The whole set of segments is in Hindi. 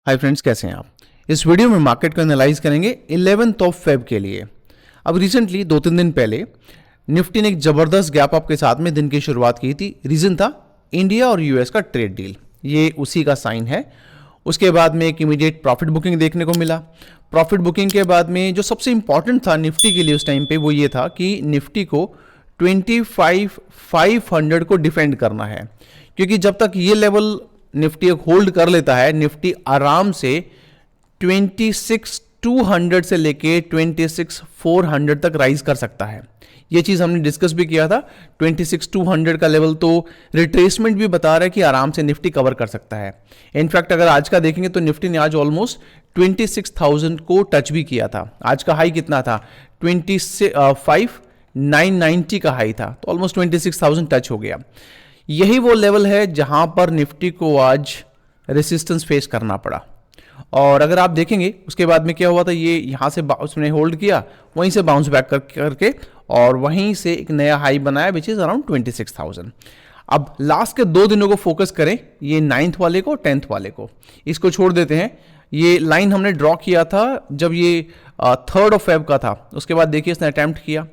हाय फ्रेंड्स, कैसे हैं आप। इस वीडियो में मार्केट को एनालाइज करेंगे 11th ऑफ फेब के लिए। अब रिसेंटली 2-3 दिन पहले निफ्टी ने एक ज़बरदस्त गैप अप के साथ में दिन की शुरुआत की थी। रीज़न था इंडिया और यूएस का ट्रेड डील, ये उसी का साइन है। उसके बाद में एक इमीडिएट प्रॉफिट बुकिंग देखने को मिला। प्रॉफिट बुकिंग के बाद में जो सबसे इंपॉर्टेंट था निफ्टी के लिए उस टाइम पे वो ये था कि निफ्टी को 25,500 को डिफेंड करना है, क्योंकि जब तक ये लेवल निफ्टी होल्ड कर लेता है, निफ्टी आराम से 26,200 से लेके 26,400 तक राइज कर सकता है। ये चीज़ हमने डिस्कस भी किया था। 26,200 का लेवल तो रिट्रेसमेंट भी बता रहा है कि आराम से निफ्टी कवर कर सकता है। इनफैक्ट अगर आज का देखेंगे तो निफ्टी ने आज ऑलमोस्ट 26,000 को टच भी किया था। आज का हाई कितना था? 25,990 का हाई था, तो ऑलमोस्ट 26,000 टच हो गया। यही वो लेवल है जहां पर निफ्टी को आज रेसिस्टेंस फेस करना पड़ा। और अगर आप देखेंगे उसके बाद में क्या हुआ था, ये यहां से उसने होल्ड किया, वहीं से बाउंस बैक करके और वहीं से एक नया हाई बनाया विच इज अराउंड 26,000। अब लास्ट के 2 दिनों को फोकस करें, ये 9th वाले को 10th वाले को, इसको छोड़ देते हैं। ये लाइन हमने ड्रॉ किया था जब ये 3rd ऑफ फेब का था। उसके बाद देखिए इसने अटेम्प्ट किया,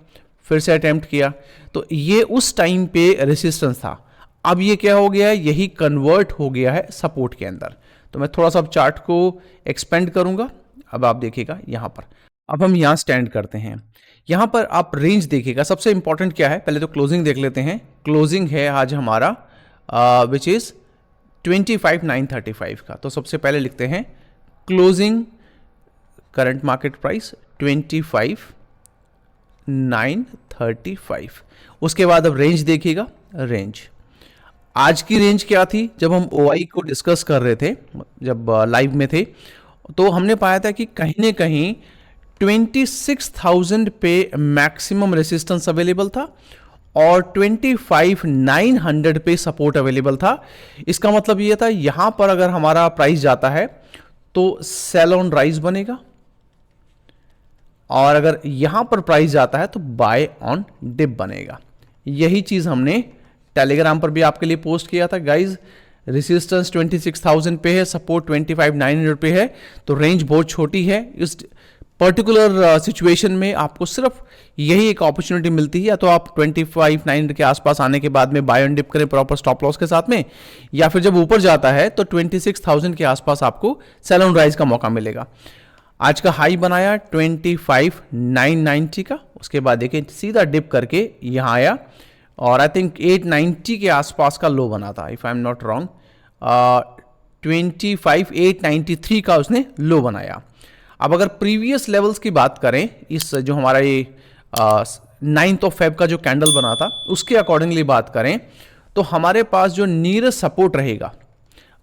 फिर से अटेम्प्ट किया, तो ये उस टाइम पे रेसिस्टेंस था। अब ये क्या हो गया है, यही कन्वर्ट हो गया है सपोर्ट के अंदर। तो मैं थोड़ा सा अब चार्ट को एक्सपेंड करूंगा। अब आप देखिएगा यहां पर, अब हम यहां स्टैंड करते हैं। यहां पर आप रेंज देखिएगा। सबसे इंपॉर्टेंट क्या है, पहले तो क्लोजिंग देख लेते हैं। क्लोजिंग है आज हमारा विच इज 25,935 का। तो सबसे पहले लिखते हैं क्लोजिंग करंट मार्केट प्राइस 25,935। उसके बाद अब रेंज देखिएगा। रेंज आज की रेंज क्या थी? जब हम ओआई को डिस्कस कर रहे थे, जब लाइव में थे, तो हमने पाया था कि कहीं ना कहीं 26,000 पे मैक्सिमम रेसिस्टेंस अवेलेबल था और 25,900 पे सपोर्ट अवेलेबल था। इसका मतलब ये था यहां पर अगर हमारा प्राइस जाता है तो सेल ऑन राइज बनेगा, और अगर यहां पर प्राइस जाता है तो बाय ऑन डिप बनेगा। यही चीज हमने टेलीग्राम पर भी आपके लिए पोस्ट किया था। गाइज, रेसिस्टेंस 26,000 पे है, सपोर्ट 25,900 पे है, तो रेंज बहुत छोटी है। इस पर्टिकुलर सिचुएशन में आपको सिर्फ यही एक अपॉर्चुनिटी मिलती है, या तो आप 25,900 के आसपास आने के बाद में बाय ऑन डिप करें प्रॉपर स्टॉप लॉस के साथ में, या फिर जब ऊपर जाता है तो 26,000 के आसपास आपको सेल ऑन राइज का मौका मिलेगा। आज का हाई बनाया 25,990 का। उसके बाद देखिए सीधा डिप करके यहां आया और आई थिंक 890 के आसपास का लो बना था, if I am not wrong. 25,893 का उसने लो बनाया। अब अगर प्रीवियस लेवल्स की बात करें, इस जो हमारा ये 9th ऑफ फेब का जो कैंडल बना था उसके अकॉर्डिंगली बात करें, तो हमारे पास जो नियरेस्ट सपोर्ट रहेगा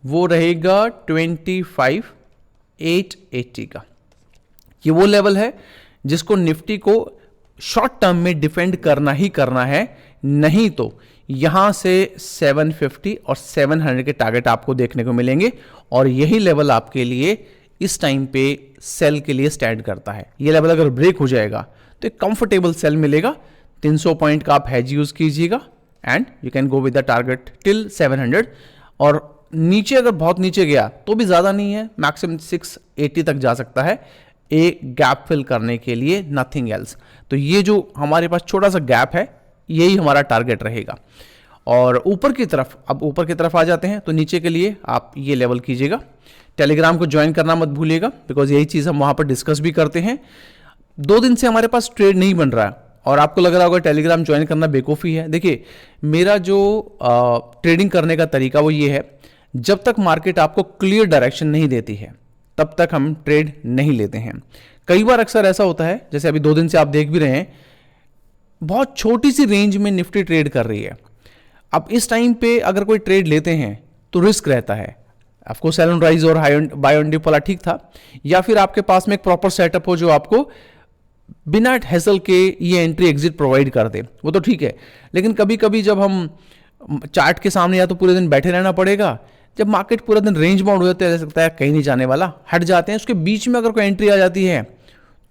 वो रहेगा 25,880 का। ये वो लेवल है जिसको निफ्टी को शॉर्ट टर्म में डिफेंड करना ही करना है, नहीं तो यहां से 750 और 700 के टारगेट आपको देखने को मिलेंगे, और यही लेवल आपके लिए इस टाइम पे सेल के लिए स्टैंड करता है। ये लेवल अगर ब्रेक हो जाएगा तो एक कंफर्टेबल सेल मिलेगा। 300 पॉइंट का आप हेज यूज कीजिएगा and you can go with the target till 700। और नीचे अगर बहुत नीचे गया तो भी ज्यादा नहीं है, मैक्सिमम 680 तक जा सकता है एक गैप फिल करने के लिए, नथिंग एल्स। तो ये जो हमारे पास छोटा सा गैप है यही हमारा टारगेट रहेगा। और ऊपर की तरफ, अब ऊपर की तरफ आ जाते हैं, तो नीचे के लिए आप ये लेवल कीजिएगा। टेलीग्राम को ज्वाइन करना मत भूलिएगा, बिकॉज यही चीज़ हम वहाँ पर डिस्कस भी करते हैं। 2 दिन से हमारे पास ट्रेड नहीं बन रहा है और आपको लग रहा होगा टेलीग्राम ज्वाइन करना बेवकूफ़ी है। देखिए, मेरा जो ट्रेडिंग करने का तरीका वो ये है, जब तक मार्केट आपको क्लियर डायरेक्शन नहीं देती है तब तक हम ट्रेड नहीं लेते हैं। कई बार अक्सर ऐसा होता है, जैसे अभी 2 दिन से आप देख भी रहे हैं, बहुत छोटी सी रेंज में निफ्टी ट्रेड कर रही है। अब इस टाइम पे अगर कोई ट्रेड लेते हैं तो रिस्क रहता है। आपको सेल ऑन राइज और बाय ऑन डिप वाला ठीक था, या फिर आपके पास में एक प्रॉपर सेटअप हो जो आपको बिना हैसल के ये एंट्री एग्जिट प्रोवाइड कर दे, वो तो ठीक है। लेकिन कभी कभी जब हम चार्ट के सामने या तो पूरे दिन बैठे रहना पड़ेगा, जब मार्केट पूरा दिन रेंज बाउंड हो जाता है, सकता है कहीं नहीं जाने वाला, हट जाते हैं, उसके बीच में अगर कोई एंट्री आ जाती है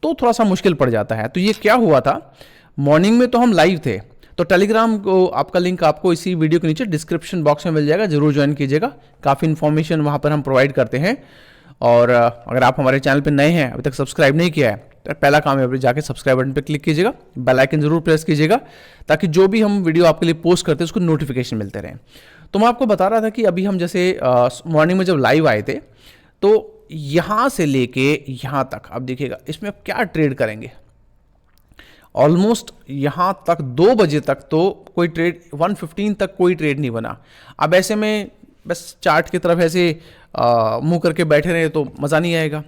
तो थोड़ा सा मुश्किल पड़ जाता है। तो ये क्या हुआ था, मॉर्निंग में तो हम लाइव थे, तो टेलीग्राम को आपका लिंक आपको इसी वीडियो के नीचे डिस्क्रिप्शन बॉक्स में मिल जाएगा, जरूर ज्वाइन कीजिएगा। काफ़ी इन्फॉर्मेशन वहाँ पर हम प्रोवाइड करते हैं। और अगर आप हमारे चैनल पे नए हैं, अभी तक सब्सक्राइब नहीं किया है, तो पहला काम है अभी जाके सब्सक्राइब बटन पे क्लिक कीजिएगा, बेल आइकन जरूर प्रेस कीजिएगा ताकि जो भी हम वीडियो आपके लिए पोस्ट करते हैं उसको नोटिफिकेशन मिलते रहें। तो मैं आपको बता रहा था कि अभी हम जैसे मॉर्निंग में जब लाइव आए थे तो यहाँ से लेके यहाँ तक अब देखिएगा इसमें अब क्या ट्रेड करेंगे। ऑलमोस्ट यहाँ तक 2 बजे तक तो कोई ट्रेड 115 तक कोई ट्रेड नहीं बना। अब ऐसे में बस चार्ट की तरफ ऐसे मुंह करके बैठे रहे तो मज़ा नहीं आएगा।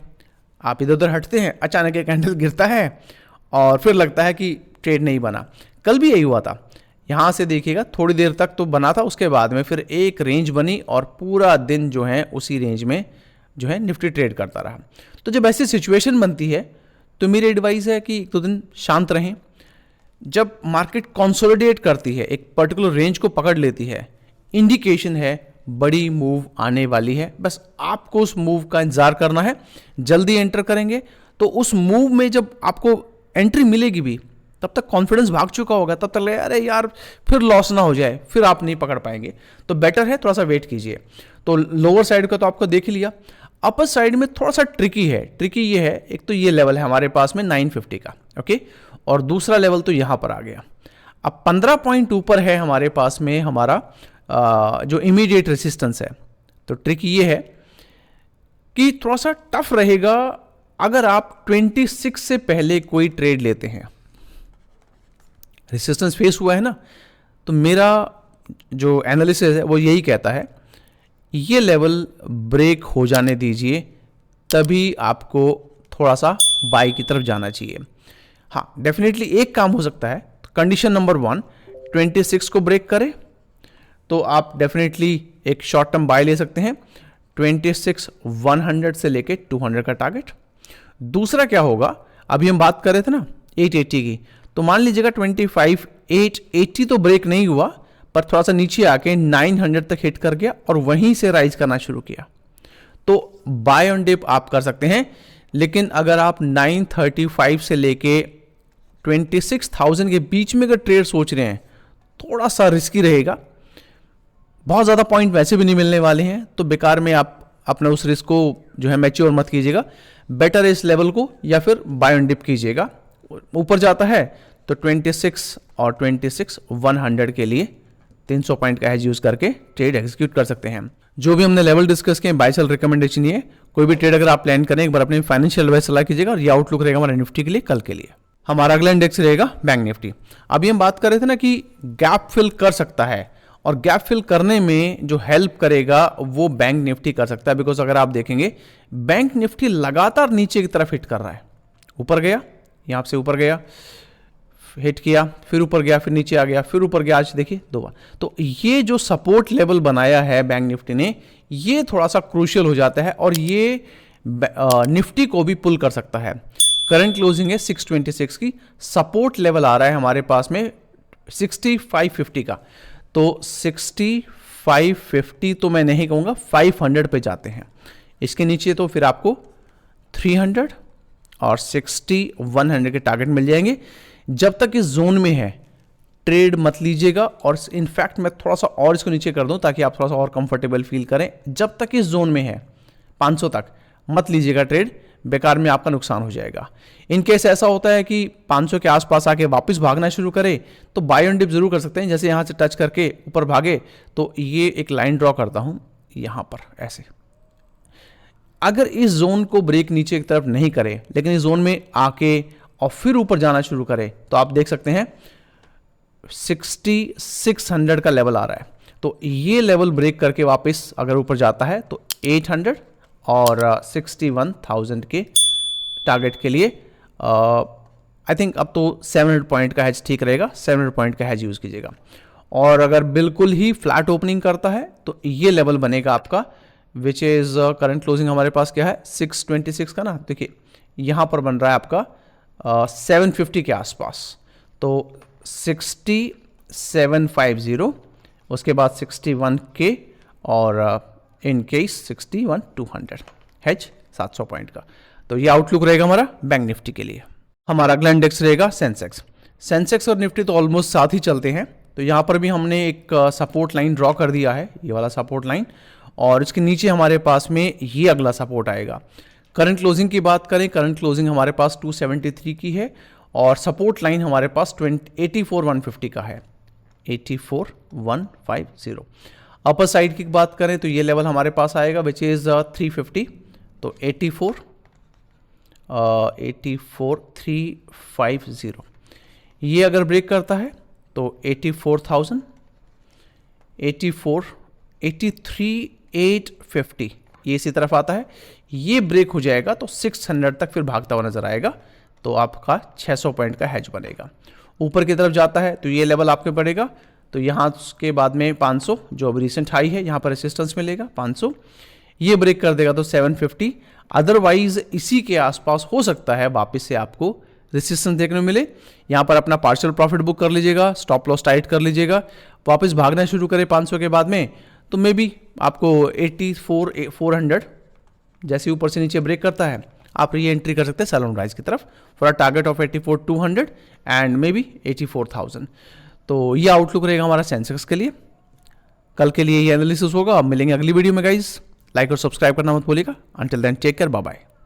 आप इधर उधर हटते हैं, अचानक एक कैंडल गिरता है और फिर लगता है कि ट्रेड नहीं बना। कल भी यही हुआ था, यहाँ से देखिएगा थोड़ी देर तक तो बना था, उसके बाद में फिर एक रेंज बनी और पूरा दिन जो है उसी रेंज में जो है निफ्टी ट्रेड करता रहा। तो जब ऐसी सिचुएशन बनती है तो मेरी एडवाइस है कि 1-2 दिन शांत रहें। जब मार्केट कंसोलिडेट करती है, एक पर्टिकुलर रेंज को पकड़ लेती है, इंडिकेशन है बड़ी मूव आने वाली है। बस आपको उस मूव का इंतजार करना है। जल्दी एंटर करेंगे तो उस मूव में जब आपको एंट्री मिलेगी भी तब तक कॉन्फिडेंस भाग चुका होगा, तब तक लगेगा अरे यार फिर लॉस ना हो जाए, फिर आप नहीं पकड़ पाएंगे। तो बेटर है थोड़ा सा वेट कीजिए। तो लोअर साइड का तो आपको देख ही लिया, अपर साइड में थोड़ा सा ट्रिकी है। ट्रिकी ये है, एक तो ये लेवल है हमारे पास में 950 का, ओके, और दूसरा लेवल तो यहां पर आ गया। अब 15 पॉइंट ऊपर है हमारे पास में हमारा जो इमीडिएट रेसिस्टेंस है। तो ट्रिक ये है कि थोड़ा सा टफ रहेगा अगर आप 26 से पहले कोई ट्रेड लेते हैं। रेसिस्टेंस फेस हुआ है ना, तो मेरा जो एनालिसिस है वो यही कहता है ये लेवल ब्रेक हो जाने दीजिए, तभी आपको थोड़ा सा बाई की तरफ जाना चाहिए। हाँ, डेफिनेटली एक काम हो सकता है। कंडीशन नंबर 1, 26 को ब्रेक करे तो आप डेफिनेटली एक शॉर्ट टर्म बाय ले सकते हैं, 26 100 से लेके 200 का टारगेट। दूसरा क्या होगा, अभी हम बात कर रहे थे ना 880 की, तो मान लीजिएगा 25 880 तो ब्रेक नहीं हुआ पर थोड़ा सा नीचे आके 900 तक हिट कर गया और वहीं से राइज करना शुरू किया, तो बाय ऑन डिप आप कर सकते हैं। लेकिन अगर आप 935 से लेके 26,000 के बीच में अगर ट्रेड सोच रहे हैं, थोड़ा सा रिस्की रहेगा। बहुत ज़्यादा पॉइंट वैसे भी नहीं मिलने वाले हैं, तो बेकार में आप अपना उस रिस्क को जो है मैच्योर मत कीजिएगा। बेटर इस लेवल को या फिर बाय ऑन डिप कीजिएगा। ऊपर जाता है तो 26 और 26 100 के लिए 300 पॉइंट का हेज यूज करके ट्रेड एग्जीक्यूट कर सकते हैं। जो भी हमने लेवल डिस्कस किए बाय सेल रिकमेंडेशन ये, कोई भी ट्रेड अगर आप प्लान करें एक बार अपने फाइनेंशियल एडवाइस सलाह कीजिएगा। और ये आउटलुक रहेगा हमारा निफ्टी के लिए कल के लिए। हमारा अगला इंडेक्स रहेगा बैंक निफ्टी। अभी हम बात कर रहे थे ना कि गैप फिल कर सकता है, और गैप फिल करने में जो हेल्प करेगा वो बैंक निफ्टी कर सकता है। बिकॉज अगर आप देखेंगे बैंक निफ्टी लगातार नीचे की तरफ हिट कर रहा है, ऊपर गया, यहां से ऊपर गया, हिट किया, फिर ऊपर गया, फिर नीचे आ गया, फिर ऊपर गया, आज देखिए 2 बार। तो ये जो सपोर्ट लेवल बनाया है बैंक निफ्टी ने, ये थोड़ा सा क्रूशियल हो जाता है और ये निफ्टी को भी पुल कर सकता है। करंट क्लोजिंग है 626 की, सपोर्ट लेवल आ रहा है हमारे पास में 6550 का। तो 6550 तो मैं नहीं कहूंगा, 500 पे जाते हैं। इसके नीचे तो फिर आपको 300 और 60 100 के टारगेट मिल जाएंगे। जब तक इस जोन में है ट्रेड मत लीजिएगा। और इनफैक्ट मैं थोड़ा सा और इसको नीचे कर दूं ताकि आप थोड़ा सा और कंफर्टेबल फील करें। जब तक इस जोन में है 500 तक मत लीजिएगा ट्रेड, बेकार में आपका नुकसान हो जाएगा। इन केस ऐसा होता है कि 500 के आसपास आके वापस भागना शुरू करे तो बाय ऑन डिप जरूर कर सकते हैं। जैसे यहां से टच करके ऊपर भागे तो ये एक लाइन ड्रॉ करता हूं यहां पर ऐसे। अगर इस जोन को ब्रेक नीचे की तरफ नहीं करे लेकिन इस जोन में आके और फिर ऊपर जाना शुरू करे तो आप देख सकते हैं 6600 का लेवल आ रहा है। तो ये लेवल ब्रेक करके वापस अगर ऊपर जाता है तो 800 और 61,000 के टारगेट के लिए आई थिंक अब तो 700 पॉइंट का हैज ठीक रहेगा। 700 पॉइंट का हैज यूज कीजिएगा। और अगर बिल्कुल ही फ्लैट ओपनिंग करता है तो ये लेवल बनेगा आपका, विच इज करंट क्लोजिंग हमारे पास क्या है 626 का ना। देखिए यहां पर बन रहा है आपका 750 के आसपास। तो 6750, उसके बाद 61 के और इन केस 61 200 हैज 700 पॉइंट का। तो ये आउटलुक रहेगा हमारा बैंक निफ्टी के लिए। हमारा अगला इंडेक्स रहेगा सेंसेक्स। सेंसेक्स और निफ्टी तो ऑलमोस्ट साथ ही चलते हैं। तो यहाँ पर भी हमने एक सपोर्ट लाइन ड्रॉ कर दिया है, ये वाला सपोर्ट लाइन, और इसके नीचे हमारे पास में ये अगला सपोर्ट आएगा। करंट क्लोजिंग की बात करें, करंट क्लोजिंग हमारे पास 273 की है और सपोर्ट लाइन हमारे पास 84,150 का है, 84,150। अपर साइड की बात करें तो ये लेवल हमारे पास आएगा विच इज़ 350, तो 84,350। ये अगर ब्रेक करता है तो 84,000, 83,850 ये इसी तरफ आता है। ये ब्रेक हो जाएगा तो 600 तक फिर भागता हुआ नजर आएगा, तो आपका 600 पॉइंट का हैज बनेगा। ऊपर की तरफ जाता है तो ये लेवल आपके पड़ेगा, तो यहाँ के बाद में 500 जो अभी रिसेंट हाई है, यहाँ पर रेसिस्टेंस मिलेगा 500। ये ब्रेक कर देगा तो 750। अदरवाइज इसी के आसपास हो सकता है वापस से आपको रेसिस्टेंस देखने को मिले। यहाँ पर अपना पार्शियल प्रॉफिट बुक कर लीजिएगा, स्टॉप लॉस टाइट कर लीजिएगा। वापस भागना शुरू करें 500 के बाद में तो मे बी आपको 84,400 जैसे ऊपर से नीचे ब्रेक करता है आप री एंट्री कर सकते हैं सेल ऑन राइज की तरफ for a target of 84,200 and may be 84,000। तो ये आउटलुक रहेगा हमारा सेंसेक्स के लिए। कल के लिए ये एनालिसिस होगा। अब मिलेंगे अगली वीडियो में गाइज। लाइक और सब्सक्राइब करना मत भूलिएगा। Until then take care, bye bye.